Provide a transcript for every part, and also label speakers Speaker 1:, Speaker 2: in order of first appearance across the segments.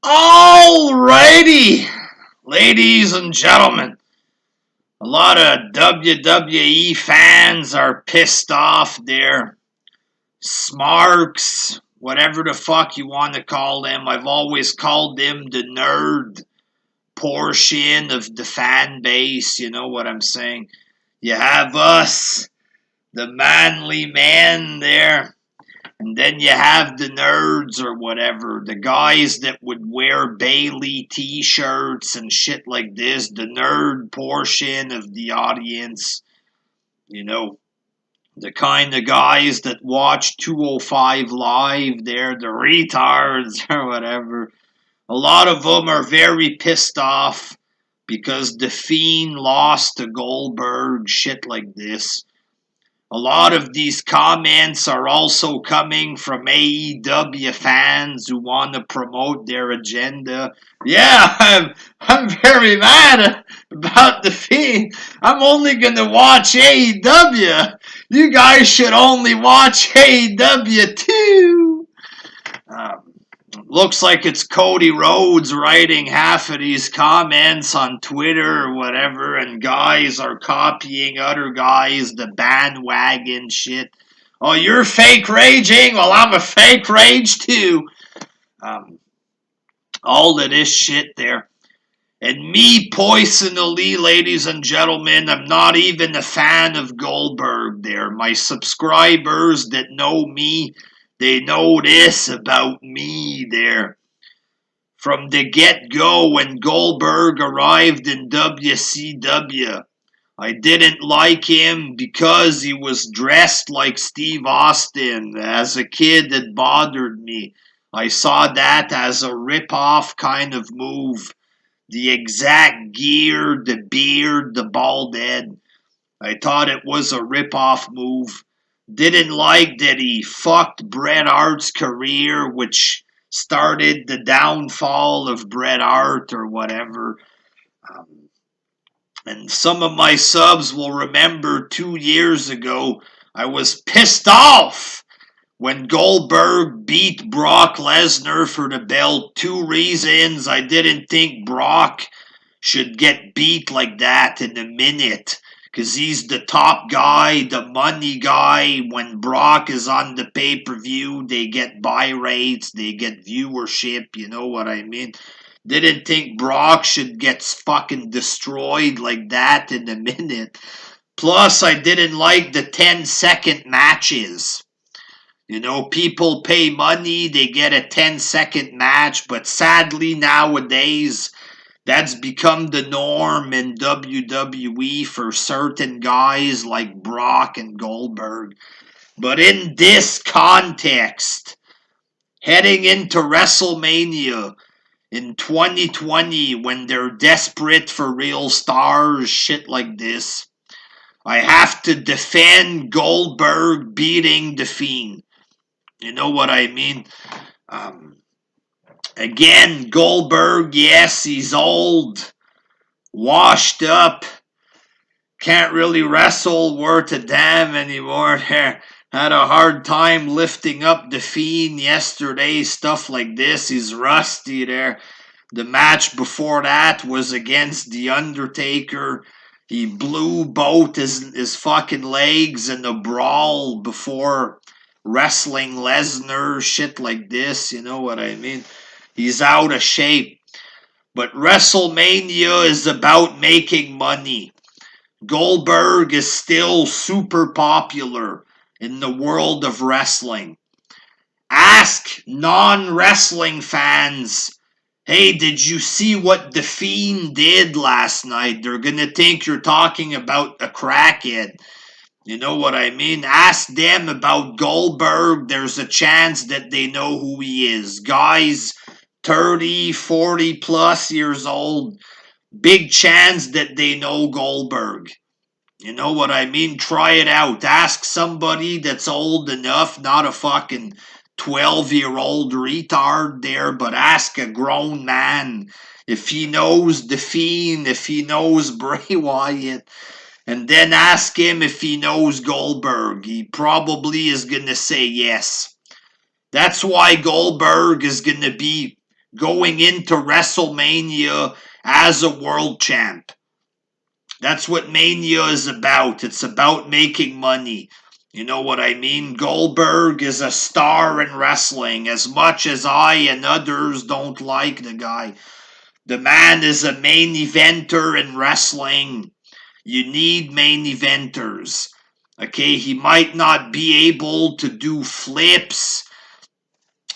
Speaker 1: Alrighty, ladies and gentlemen, a lot of WWE fans are pissed off there. Smarks, whatever the fuck you want to call them. I've always called them the nerd portion of the fan base, you know what I'm saying? You have us, the manly man there. And then you have the nerds or whatever, the guys that would wear Bailey t-shirts and shit like this, the nerd portion of the audience, you know, the kind of guys that watch 205 Live, they're the retards or whatever. A lot of them are very pissed off because the Fiend lost to Goldberg, shit like this. A lot of these comments are also coming from AEW fans who want to promote their agenda. Yeah, I'm very mad about the Fiend. I'm only going to watch AEW. You guys should only watch AEW too. Looks like it's Cody Rhodes writing half of these comments on Twitter or whatever, and guys are copying other guys, the bandwagon shit. Oh, you're fake raging? Well, I'm a fake rage too. All of this shit there. And me personally, ladies and gentlemen, I'm not even a fan of Goldberg there. My subscribers that know me, they know this about me there. From the get-go, when Goldberg arrived in WCW, I didn't like him because he was dressed like Steve Austin. As a kid, it bothered me. I saw that as a rip-off kind of move. The exact gear, the beard, the bald head. I thought it was a rip-off move. Didn't like that he fucked Bret Hart's career, which started the downfall of Bret Hart or whatever. And some of my subs will remember 2 years ago, I was pissed off when Goldberg beat Brock Lesnar for the belt. 2 reasons. I didn't think Brock should get beat like that in a minute, because he's the top guy, the money guy. When Brock is on the pay-per-view, they get buy rates, they get viewership, you know what I mean? Didn't think Brock should get fucking destroyed like that in a minute. Plus, I didn't like the 10-second matches. You know, people pay money, they get a 10-second match, but sadly nowadays, that's become the norm in WWE for certain guys like Brock and Goldberg. But in this context, heading into WrestleMania in 2020, when they're desperate for real stars, shit like this, I have to defend Goldberg beating The Fiend. You know what I mean? Again, Goldberg, yes, he's old, washed up, can't really wrestle worth a damn anymore. Had a hard time lifting up The Fiend yesterday, stuff like this. He's rusty there. The match before that was against The Undertaker. He blew both his fucking legs in a brawl before wrestling Lesnar, shit like this, you know what I mean? He's out of shape. But WrestleMania is about making money. Goldberg is still super popular in the world of wrestling. Ask non-wrestling fans, hey, did you see what The Fiend did last night? They're gonna think you're talking about a crackhead. You know what I mean? Ask them about Goldberg. There's a chance that they know who he is. Guys 30, 40 plus years old, big chance that they know Goldberg. You know what I mean? Try it out. Ask somebody that's old enough, not a fucking 12-year-old retard there, but ask a grown man if he knows The Fiend, if he knows Bray Wyatt, and then ask him if he knows Goldberg. He probably is going to say yes. That's why Goldberg is going to be going into WrestleMania as a world champ. That's what Mania is about. It's about making money. You know what I mean? Goldberg is a star in wrestling. As much as I and others don't like the guy, the man is a main eventer in wrestling. You need main eventers. Okay, he might not be able to do flips.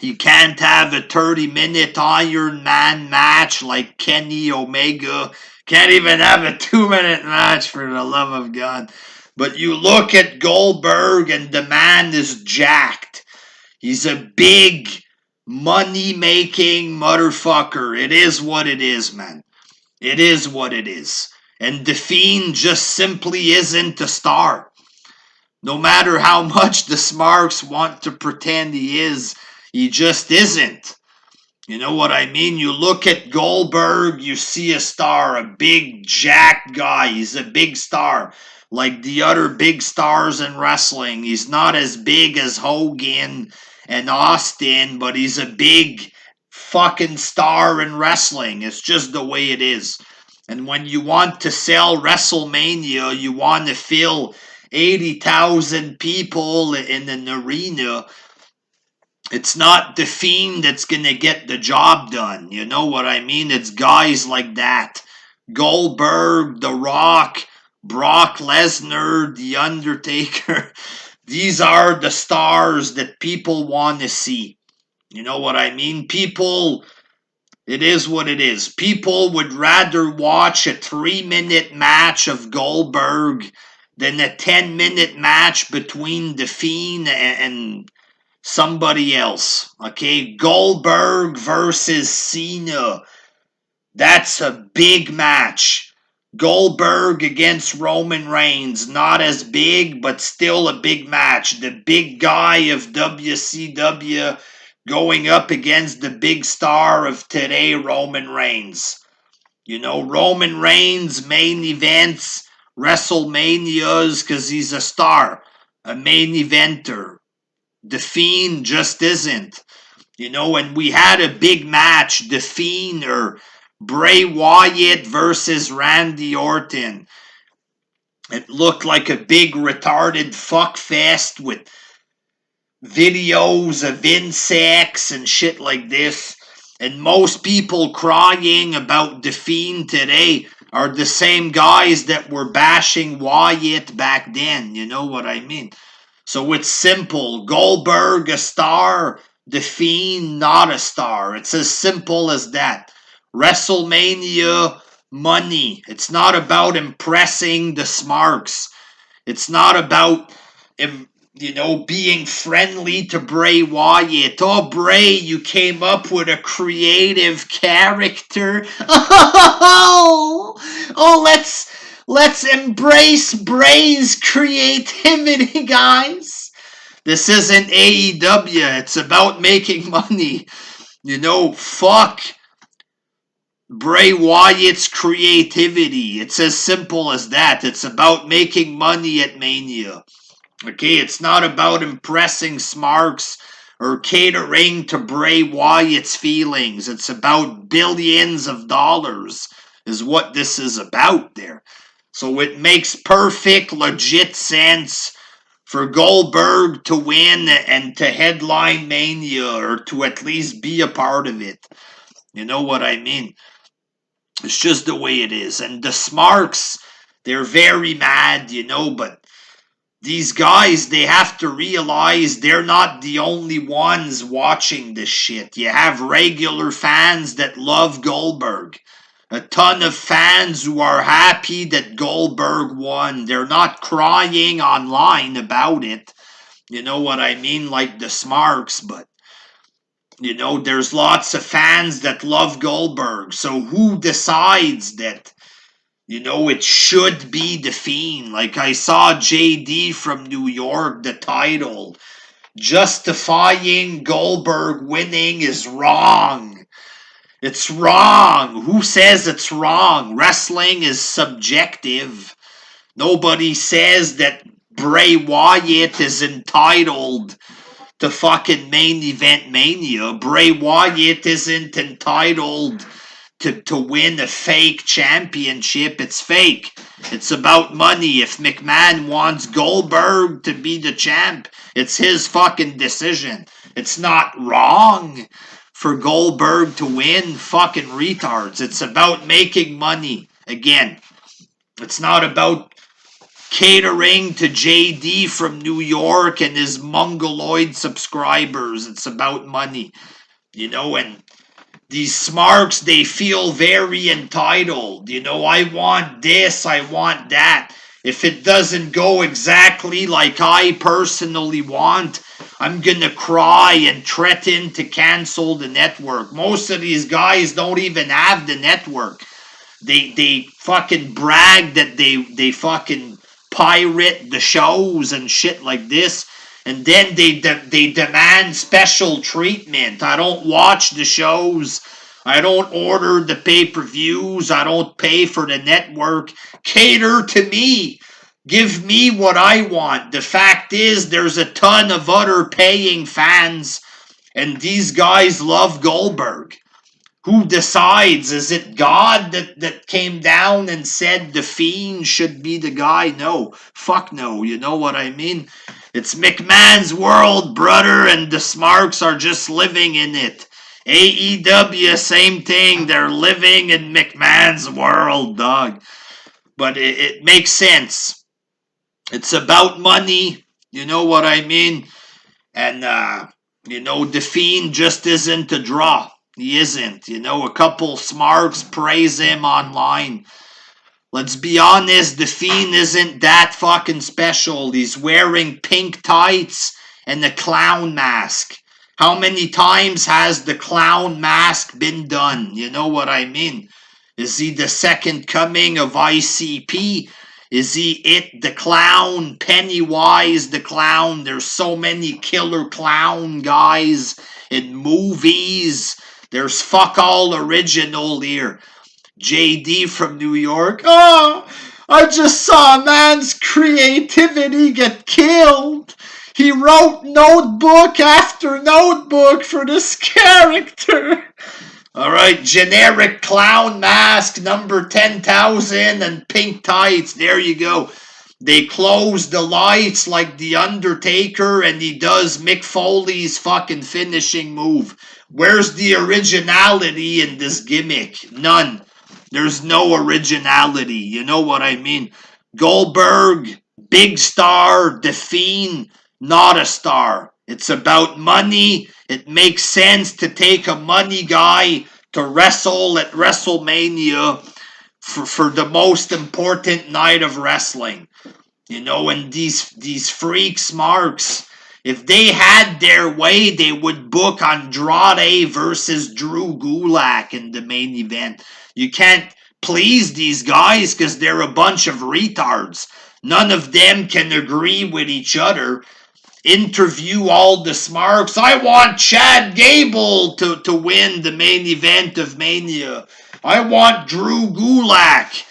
Speaker 1: You can't have a 30-minute Iron Man match like Kenny Omega. Can't even have a 2-minute match, for the love of God. But you look at Goldberg and the man is jacked. He's a big, money-making motherfucker. It is what it is, man. It is what it is. And The Fiend just simply isn't a star. No matter how much the Smarks want to pretend he is, he just isn't. You know what I mean? You look at Goldberg, you see a star, a big jacked guy. He's a big star. Like the other big stars in wrestling. He's not as big as Hogan and Austin, but he's a big fucking star in wrestling. It's just the way it is. And when you want to sell WrestleMania, you want to fill 80,000 people in an arena. It's not The Fiend that's going to get the job done. You know what I mean? It's guys like that. Goldberg, The Rock, Brock Lesnar, The Undertaker. These are the stars that people want to see. You know what I mean? People, it is what it is. People would rather watch a 3-minute match of Goldberg than a 10-minute match between The Fiend and somebody else. Okay, Goldberg versus Cena. That's a big match. Goldberg against Roman Reigns. Not as big, but still a big match. The big guy of WCW going up against the big star of today, Roman Reigns. You know, Roman Reigns main events, WrestleManias, because he's a star, a main eventer. The Fiend just isn't. You know, and we had a big match, The Fiend or Bray Wyatt versus Randy Orton. It looked like a big retarded fuckfest with videos of insects and shit like this. And most people crying about The Fiend today are the same guys that were bashing Wyatt back then. You know what I mean? So it's simple. Goldberg a star, The Fiend not a star. It's as simple as that. WrestleMania money. It's not about impressing the Smarks. It's not about being friendly to Bray Wyatt. Oh, Bray, you came up with a creative character. Let's embrace Bray's creativity, guys. This isn't AEW. It's about making money. You know, fuck Bray Wyatt's creativity. It's as simple as that. It's about making money at Mania. Okay, it's not about impressing Smarks or catering to Bray Wyatt's feelings. It's about billions of dollars is what this is about there. So it makes perfect, legit sense for Goldberg to win and to headline Mania or to at least be a part of it. You know what I mean? It's just the way it is. And the Smarks, they're very mad, but these guys, they have to realize they're not the only ones watching this shit. You have regular fans that love Goldberg. A ton of fans who are happy that Goldberg won. They're not crying online about it. You know what I mean? Like the Smarks, but there's lots of fans that love Goldberg. So who decides that it should be The Fiend? Like I saw JD from New York, the title, justifying Goldberg winning is wrong. It's wrong. Who says it's wrong? Wrestling is subjective. Nobody says that Bray Wyatt is entitled to fucking main event Mania. Bray Wyatt isn't entitled to win a fake championship. It's fake. It's about money. If McMahon wants Goldberg to be the champ, it's his fucking decision. It's not wrong for Goldberg to win. Fucking retards. It's about making money. Again, it's not about catering to JD from New York and his mongoloid subscribers. It's about money. You know, and these smarks, they feel very entitled. You know, I want this, I want that. If it doesn't go exactly like I personally want, I'm gonna cry and threaten to cancel the network. Most of these guys don't even have the network. They fucking brag that they fucking pirate the shows and shit like this. And then they demand special treatment. I don't watch the shows. I don't order the pay-per-views. I don't pay for the network. Cater to me. Give me what I want. The fact is, there's a ton of other paying fans, and these guys love Goldberg. Who decides? Is it God that came down and said the Fiend should be the guy? No. Fuck no. You know what I mean? It's McMahon's world, brother, and the Smarks are just living in it. AEW, same thing. They're living in McMahon's world, dog. But it makes sense. It's about money. You know what I mean? And, you know, the Fiend just isn't a draw. He isn't. You know, a couple Smarks praise him online. Let's be honest, the Fiend isn't that fucking special. He's wearing pink tights and a clown mask. How many times has the clown mask been done? You know what I mean? Is he the second coming of ICP? Is he it, the clown? Pennywise, the clown? There's so many killer clown guys in movies. There's fuck all original here. JD from New York. Oh, I just saw a man's creativity get killed. He wrote notebook after notebook for this character. All right, generic clown mask, number 10,000, and pink tights. There you go. They close the lights like The Undertaker, and he does Mick Foley's fucking finishing move. Where's the originality in this gimmick? None. There's no originality. You know what I mean? Goldberg, big star. The Fiend, not a star. It's about money. It makes sense to take a money guy to wrestle at WrestleMania for the most important night of wrestling. You know, and these freak smarks, if they had their way, they would book Andrade versus Drew Gulak in the main event. You can't please these guys because they're a bunch of retards. None of them can agree with each other. Interview all the smarks. I want Chad Gable to win the main event of Mania. I want Drew Gulak.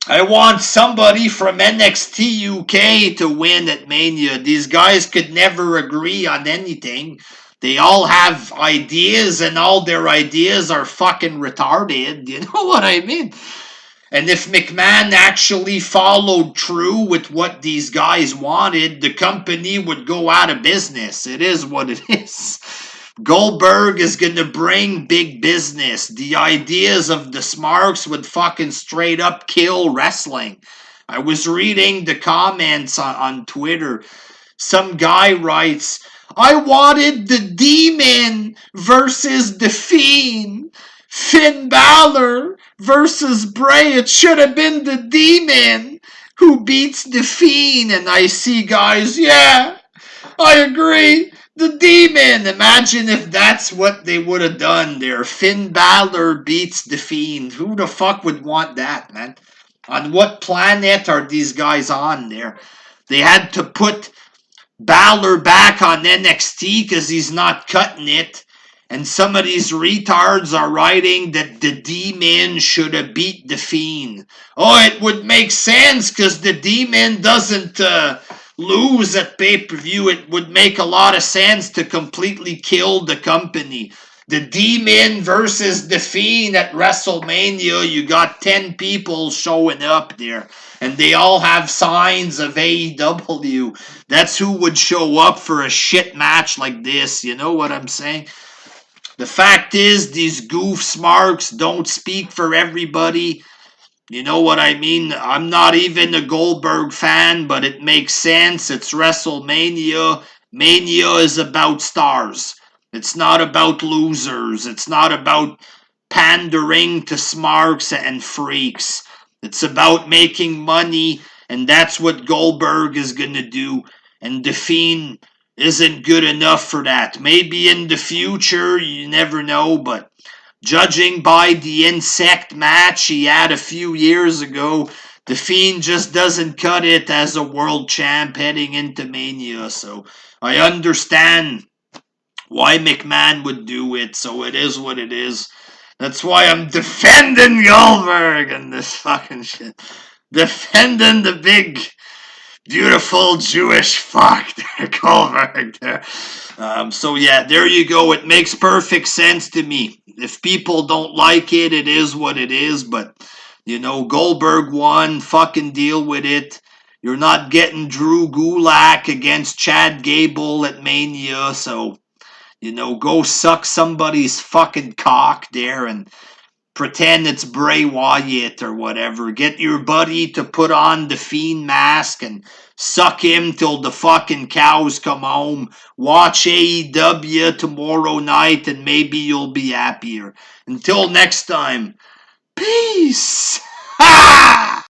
Speaker 1: I want somebody from NXT UK to win at Mania. These guys could never agree on anything. They all have ideas, and all their ideas are fucking retarded. You know what I mean? And if McMahon actually followed true with what these guys wanted, the company would go out of business. It is what it is. Goldberg is going to bring big business. The ideas of the smarks would fucking straight up kill wrestling. I was reading the comments on Twitter. Some guy writes, I wanted the Demon versus the Fiend. Finn Balor versus Bray. It should have been the Demon who beats the Fiend. And I see guys, yeah, I agree. The Demon. Imagine if that's what they would have done there. Finn Balor beats the Fiend. Who the fuck would want that, man? On what planet are these guys on there? They had to put Balor back on NXT because he's not cutting it. And some of these retards are writing that the Demon should have beat the Fiend. Oh, it would make sense because the Demon doesn't lose at pay-per-view, it would make a lot of sense to completely kill the company. The Demon versus the Fiend at WrestleMania, you got 10 people showing up there, and they all have signs of AEW. That's who would show up for a shit match like this, you know what I'm saying? The fact is, these goof smarks don't speak for everybody. You know what I mean? I'm not even a Goldberg fan, but it makes sense. It's WrestleMania. Mania is about stars. It's not about losers. It's not about pandering to smarks and freaks. It's about making money, and that's what Goldberg is going to do. And The Fiend isn't good enough for that. Maybe in the future, you never know, but judging by the insect match he had a few years ago, The Fiend just doesn't cut it as a world champ heading into Mania. So I understand why McMahon would do it, so it is what it is. That's why I'm defending Goldberg and this fucking shit. Defending the big, beautiful Jewish fuck there, Goldberg there. So yeah, there you go. It makes perfect sense to me. If people don't like it, it is what it is. But you know, Goldberg won. Fucking deal with it. You're not getting Drew Gulak against Chad Gable at Mania, so you know, go suck somebody's fucking cock there and pretend it's Bray Wyatt or whatever. Get your buddy to put on the Fiend mask and suck him till the fucking cows come home. Watch AEW tomorrow night and maybe you'll be happier. Until next time, peace! Ha!